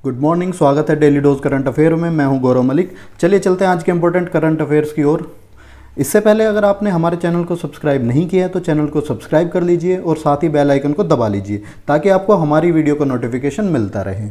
Good morning, स्वागत है daily dose current affair में। मैं हूं गौरव मलिक। चलिए चलते हैं आज के इंपॉर्टेंट करंट अफेयर्स की ओर। इससे पहले अगर आपने हमारे चैनल को सब्सक्राइब नहीं किया है तो चैनल को सब्सक्राइब कर लीजिए और साथ ही बेल आइकन को दबा लीजिए ताकि आपको हमारी वीडियो का नोटिफिकेशन मिलता रहे।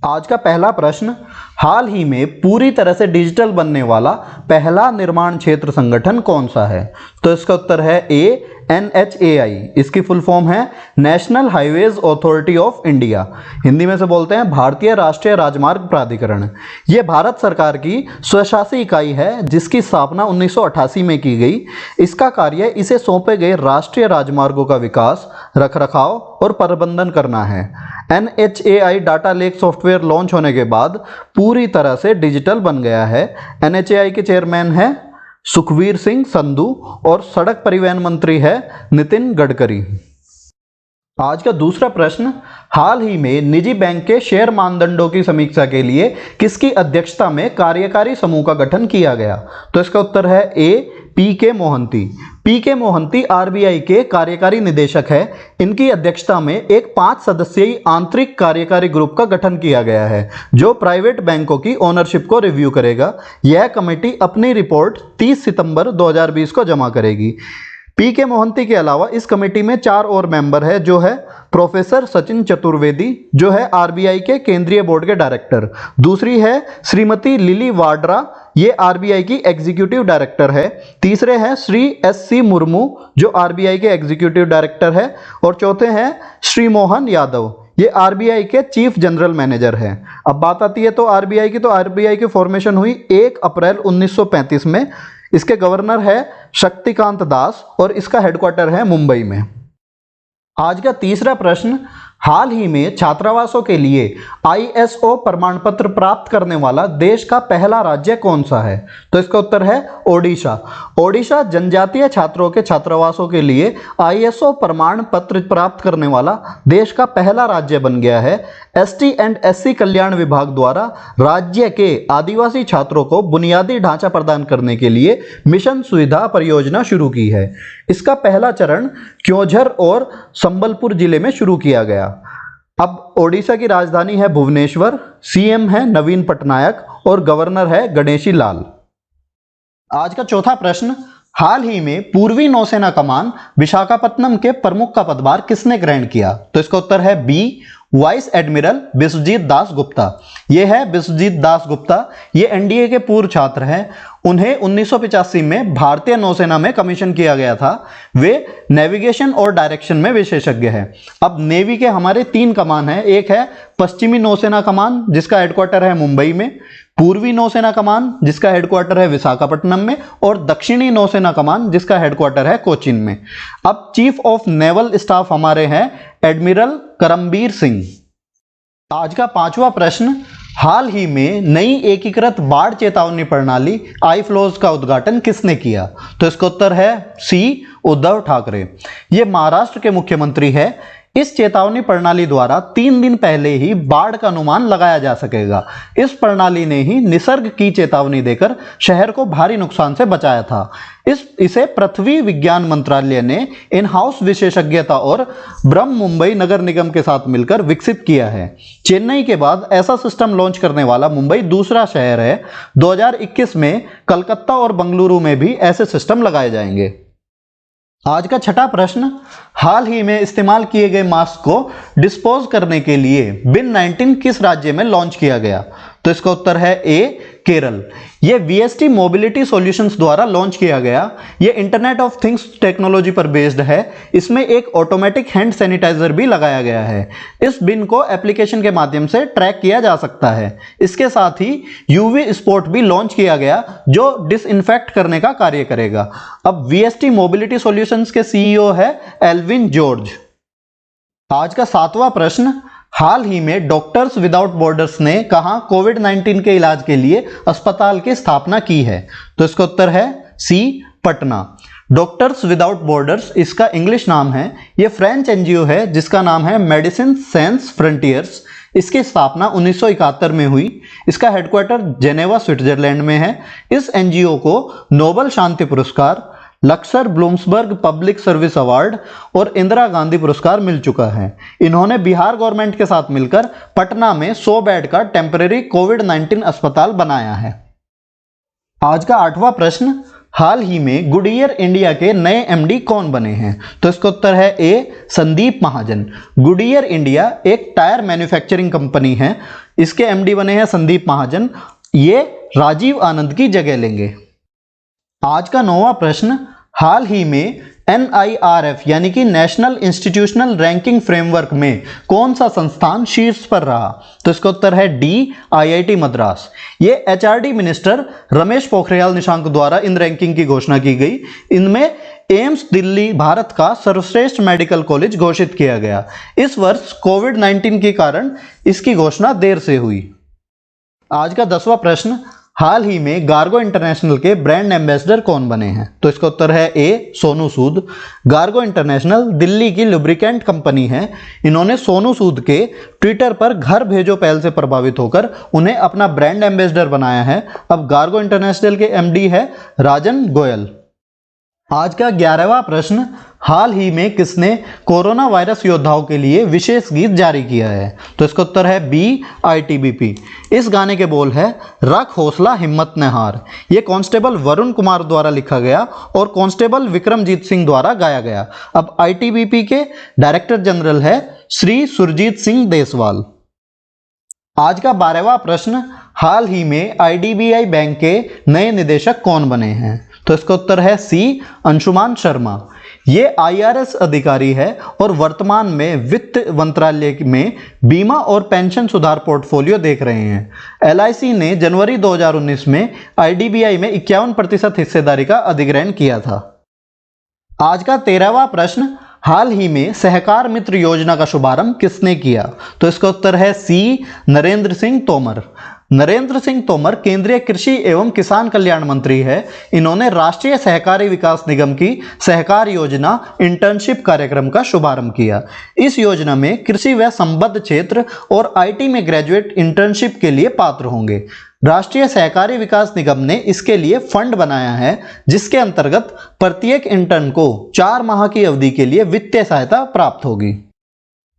आज का पहला प्रश्न, हाल ही में पूरी तरह से डिजिटल बनने वाला पहला निर्माण क्षेत्र संगठन कौन सा है? तो इसका उत्तर है ए, NHAI। इसकी फुल फॉर्म है national highways authority of India. Hindi में से बोलते हैं भारतीय राष्ट्रीय राजमार्ग प्राधिकरण। यह भारत सरकार की स्वशासी इकाई है जिसकी स्थापना 1988 में की गई। इसका कार्य इसे सौंपे गए राष्ट्रीय राजमार्गों का विकास, रखरखाव और प्रबंधन करना है। NHAI data lake software launch होने के बाद पूरी तरह से डिजिटल बन गया है। NHAI के चेयरमैन है सुखबीर सिंह संधू और सड़क परिवहन मंत्री है नितिन गडकरी। आज का दूसरा प्रश्न, हाल ही में निजी बैंक के शेयर मानदंडों की समीक्षा के लिए किसकी अध्यक्षता में कार्यकारी समूह का गठन किया गया? तो इसका उत्तर है ए, PK Mohanty. PK Mohanty RBI के कार्यकारी निदेशक है। इनकी अध्यक्षता में एक 5 सदस्यीय आंतरिक कार्यकारी ग्रुप का गठन किया गया है जो प्राइवेट बैंकों की ओनरशिप को रिव्यू करेगा। यह कमेटी अपनी रिपोर्ट 30 सितंबर 2020 को जमा करेगी। PK मोहंती के अलावा इस कमेटी में 4 और मेंबर है जो है प्रोफेसर सचिन चतुर्वेदी जो है RBI के केंद्रीय बोर्ड के डायरेक्टर। दूसरी है श्रीमती लिली वाड्रा, ये RBI की एग्जीक्यूटिव डायरेक्टर है। तीसरे हैं श्री SC मुर्मू जो RBI के एग्जीक्यूटिव डायरेक्टर है। और चौथे हैं श्री मोहन यादव, ये RBI के चीफ जनरल मैनेजर हैं। अब बात आती है तो RBI की, तो RBI की फॉर्मेशन हुई 1 अप्रैल 1935 में। इसके गवर्नर है शक्तिकांत दास और इसका हेडक्वार्टर है मुंबई में। आज का तीसरा प्रश्न, हाल ही में छात्रावासों के लिए ISO प्रमाण पत्र प्राप्त करने वाला देश का पहला राज्य कौन सा है? तो इसका उत्तर है ओडिशा। ओडिशा जनजातीय छात्रों के छात्रावासों के लिए ISO प्रमाण पत्र प्राप्त करने वाला देश का पहला राज्य बन गया है। ST एंड SC कल्याण विभाग द्वारा राज्य के आदिवासी छात्रों को बुनियादी ढांचा प्रदान करने के लिए मिशन सुविधा परियोजना शुरू की है। इसका पहला चरण क्योंझर और संबलपुर जिले में शुरू किया गया। अब ओडिशा की राजधानी है भुवनेश्वर, CM है नवीन पटनायक और गवर्नर है गणेशी लाल। आज का चौथा प्रश्न, हाल ही में पूर्वी नौसेना कमान विशाखापत्तनम के प्रमुख का पदभार किसने ग्रहण किया? तो इसका उत्तर है B, vice admiral Biswajit Das Gupta. ये है बिस्वजीत दास गुप्ता, ये NDA के पूर्व छात्र हैं। उन्हें 1985 में भारतीय नौसेना में कमीशन किया गया था। वे नेविगेशन और डायरेक्शन में विशेषज्ञ हैं। अब नेवी के हमारे 3 कमान हैं। एक है पश्चिमी नौसेना कमान जिसका हेडक्वार्टर है मुंबई में, पूर्वी नौसेना कमान जिसका हेडक्वार्टर है विशाखापट्टनम में और दक्षिणी नौसेना कमान जिसका हेडक्वार्टर है कोचीन में। अब चीफ ऑफ नेवल स्टाफ हमारे हैं एडमिरल करमबीर सिंह। आज का 5वां प्रश्न, हाल ही में नई एकीकृत बाढ़ चेतावनी प्रणाली iFlows का उद्घाटन किसने किया? तो इसका उत्तर है सी, उद्धव ठाकरे। ये महाराष्ट्र के मुख्यमंत्री है। इस चेतावनी प्रणाली द्वारा 3 दिन पहले ही बाढ़ का अनुमान लगाया जा सकेगा। इस प्रणाली ने ही निसर्ग की चेतावनी देकर शहर को भारी नुकसान से बचाया था। इसे पृथ्वी विज्ञान मंत्रालय ने इन हाउस विशेषज्ञता और ब्रह्म मुंबई नगर निगम के साथ मिलकर विकसित किया है। चेन्नई के बाद ऐसा सिस्टम लॉन्च करने वाला मुंबई दूसरा शहर है। 2021 में कलकत्ता और बंगलुरु में भी ऐसे सिस्टम लगाए जाएंगे। आज का 6वां प्रश्न, हाल ही में इस्तेमाल किए गए मास्क को डिस्पोज करने के लिए बिन 19 किस राज्य में लॉन्च किया गया? तो इसका उत्तर है ए, केरल। यह VST मोबिलिटी सॉल्यूशंस द्वारा लॉन्च किया गया। यह इंटरनेट ऑफ थिंग्स टेक्नोलॉजी पर बेस्ड है। इसमें एक ऑटोमेटिक हैंड सैनिटाइजर भी लगाया गया है। इस बिन को एप्लीकेशन के माध्यम से ट्रैक किया जा सकता है। इसके साथ ही UV स्पॉट भी लॉन्च किया गया जो डिसइंफेक्ट करने का कार्य करेगा। अब VST मोबिलिटी सॉल्यूशंस के CEO है एल्विन जॉर्ज। आज का 7वां प्रश्न, हाल ही में डॉक्टर्स विदाउट बॉर्डर्स ने कहां कोविड-19 के इलाज के लिए अस्पताल की स्थापना की है? तो इसका उत्तर है सी, पटना। डॉक्टर्स विदाउट बॉर्डर्स इसका इंग्लिश नाम है। यह फ्रेंच NGO है जिसका नाम है मेडिसिन सेंस फ्रंटियर्स। इसकी स्थापना 1971 में हुई। इसका हेडक्वार्टर जेनेवा स्विट्जरलैंड में है। इस NGO को नोबल शांति पुरस्कार, लक्सर ब्लूम्सबर्ग पब्लिक सर्विस अवार्ड और इंदिरा गांधी पुरस्कार मिल चुका है। इन्होंने बिहार गवर्नमेंट के साथ मिलकर पटना में 100 बेड का टेम्परेरी कोविड-19 अस्पताल बनाया है। आज का 8वां प्रश्न, हाल ही में गुडियर इंडिया के नए एमडी कौन बने हैं? तो इसका उत्तर है ए, संदीप महाजन। गुडियर इंडिया एक टायर मैन्युफैक्चरिंग कंपनी है, इसके एमडी बने हैं संदीप महाजन। ये राजीव आनंद की जगह लेंगे। आज का 9वां प्रश्न, हाल ही में NIRF यानी कि नेशनल इंस्टीट्यूशनल रैंकिंग फ्रेमवर्क में कौन सा संस्थान शीर्ष पर रहा? तो इसका उत्तर है डी, IIT मद्रास। ये HRD मिनिस्टर रमेश पोखरियाल निशंक द्वारा इन रैंकिंग की घोषणा की गई। इनमें एम्स दिल्ली भारत का सर्वश्रेष्ठ मेडिकल कॉलेज घोषित किया गया। इस वर्ष कोविड-19 के कारण इसकी घोषणा देर से हुई। आज का 10वां प्रश्न, हाल ही में गार्गो इंटरनेशनल के ब्रांड एम्बेसडर कौन बने हैं? तो इसका उत्तर है ए, सोनू सूद। गार्गो इंटरनेशनल दिल्ली की लुब्रिकेंट कंपनी है। इन्होंने सोनू सूद के ट्विटर पर घर भेजो पहल से प्रभावित होकर उन्हें अपना ब्रांड एम्बेसडर बनाया है। अब गार्गो इंटरनेशनल के एमडी है राजन गोयल। आज का 11वां प्रश्न, हाल ही में किसने कोरोना वायरस योद्धाओं के लिए विशेष गीत जारी किया है? तो इसका उत्तर है बी, ITBP। इस गाने के बोल है, रख हौसला हिम्मत न हार। ये कांस्टेबल वरुण कुमार द्वारा लिखा गया और कांस्टेबल विक्रमजीत सिंह द्वारा गाया गया। अब ITBP के डायरेक्टर जनरल है श्री सुरजीत सिंह देसवाल। आज का 12वां प्रश्न, हाल ही में IDBI बैंक के नए निदेशक कौन बने हैं? तो इसका उत्तर है सी, अंशुमान शर्मा। ये IRS अधिकारी है और वर्तमान में वित्त मंत्रालय में बीमा और पेंशन सुधार पोर्टफोलियो देख रहे हैं। LIC ने जनवरी 2019 में IDBI में 51% हिस्सेदारी का अधिग्रहण किया था। आज का 13वां प्रश्न, हाल ही में सहकार मित्र योजना का शुभारंभ किसने किया? तो इसका उत्तर है सी, नरेंद्र सिंह तोमर। नरेंद्र सिंह तोमर केंद्रीय कृषि एवं किसान कल्याण मंत्री है। इन्होंने राष्ट्रीय सहकारी विकास निगम की सहकार योजना इंटर्नशिप कार्यक्रम का शुभारंभ किया। इस योजना में कृषि व संबद्ध क्षेत्र और IT में ग्रेजुएट इंटर्नशिप के लिए पात्र होंगे। राष्ट्रीय सहकारी विकास निगम ने इसके लिए फंड बनाया है, जिसके अंतर्गत प्रत्येक इंटर्न को 4 माह की अवधि के लिए वित्तीय सहायता प्राप्त होगी।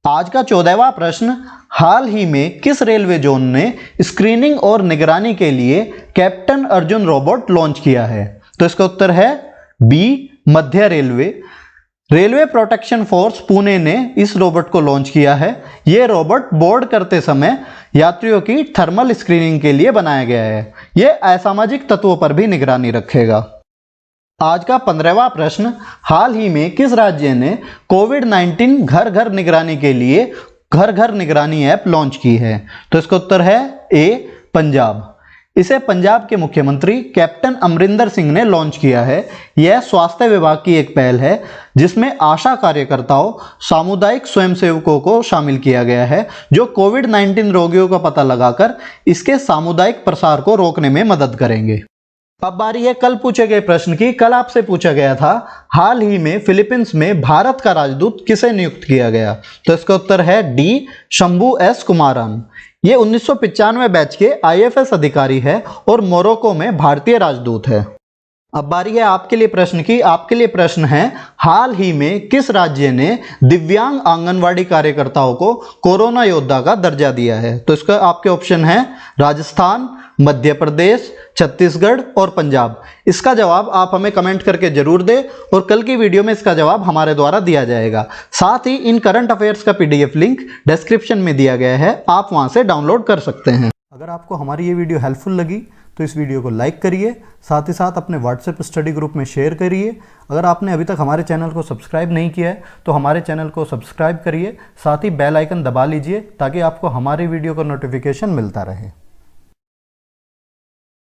आज का 14वां प्रश्न, हाल ही में किस रेलवे जोन ने स्क्रीनिंग और निगरानी के लिए कैप्टन अर्जुन रोबोट लॉन्च किया है? तो इसका उत्तर है बी, मध्य railway. Railway protection force Pune ने इस रोबोट को लॉन्च किया है। यह रोबोट बोर्ड करते समय यात्रियों की थर्मल स्क्रीनिंग के लिए बनाया गया है। यह असामाजिक तत्वों पर भी निगरानी रखेगा। आज का 15वां प्रश्न, हाल ही में किस राज्य ने कोविड-19 घर घर निगरानी के लिए घर घर निगरानी ऐप लॉन्च की है? तो इसका उत्तर है ए, पंजाब। इसे पंजाब के मुख्यमंत्री कैप्टन अमरिंदर सिंह ने लॉन्च किया है। यह स्वास्थ्य विभाग की एक पहल है, जिसमें आशा कार्यकर्ताओं, सामुदायिक स्वयंसेवकों को शामिल किया गया है, जो कोविड-19 रोगियों का पता लगाकर इसके सामुदायिक प्रसार को रोकने में मदद करेंगे। अब बारी है कल पूछे गए प्रश्न की। कल आपसे पूछा गया था, हाल ही में फिलीपींस में भारत का राजदूत किसे नियुक्त किया गया? तो इसका उत्तर है डी, शंभू एस कुमारन। ये 1995 बैच के IFS अधिकारी है और मोरक्को में भारतीय राजदूत है। अब बारी है आपके लिए प्रश्न की। आपके लिए प्रश्न है, हाल ही में किस राज्य ने दिव्यांग आंगनवाड़ी कार्यकर्ताओं को कोरोना योद्धा का दर्जा दिया है? तो इसका आपके ऑप्शन है राजस्थान, मध्य प्रदेश, छत्तीसगढ़ और पंजाब। इसका जवाब आप हमें कमेंट करके जरूर दें और कल की वीडियो में इसका जवाब हमारे द्वारा दिया जाएगा। साथ ही इन करंट अफेयर्स का PDF लिंक डिस्क्रिप्शन में दिया गया है, आप वहां से डाउनलोड कर सकते हैं। अगर आपको हमारी ये वीडियो हेल्पफुल लगी तो इस वीडियो को लाइक करिए, साथ ही साथ अपने WhatsApp स्टडी ग्रुप में शेयर करिए। अगर आपने अभी तक हमारे चैनल को सब्सक्राइब नहीं किया है तो हमारे चैनल को सब्सक्राइब करिए, साथ ही बेल आइकन दबा लीजिए ताकि आपको हमारी वीडियो का नोटिफिकेशन मिलता रहे।